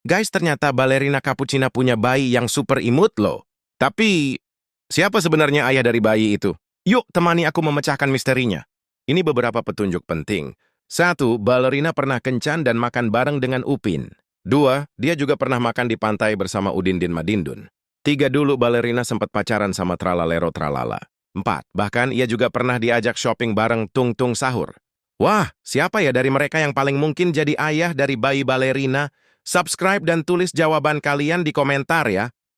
Guys, ternyata balerina Cappuccina punya bayi yang super imut loh. Tapi, siapa sebenarnya ayah dari bayi itu? Yuk, temani aku memecahkan misterinya. Ini beberapa petunjuk penting. Satu, balerina pernah kencan dan makan bareng dengan Upin. Dua, dia juga pernah makan di pantai bersama Udindin Madindun. Tiga, dulu balerina sempat pacaran sama Tralalero Tralala. Empat, bahkan ia juga pernah diajak shopping bareng Tung Tung Sahur. Wah, siapa ya dari mereka yang paling mungkin jadi ayah dari bayi balerina? Subscribe dan tulis jawaban kalian di komentar ya.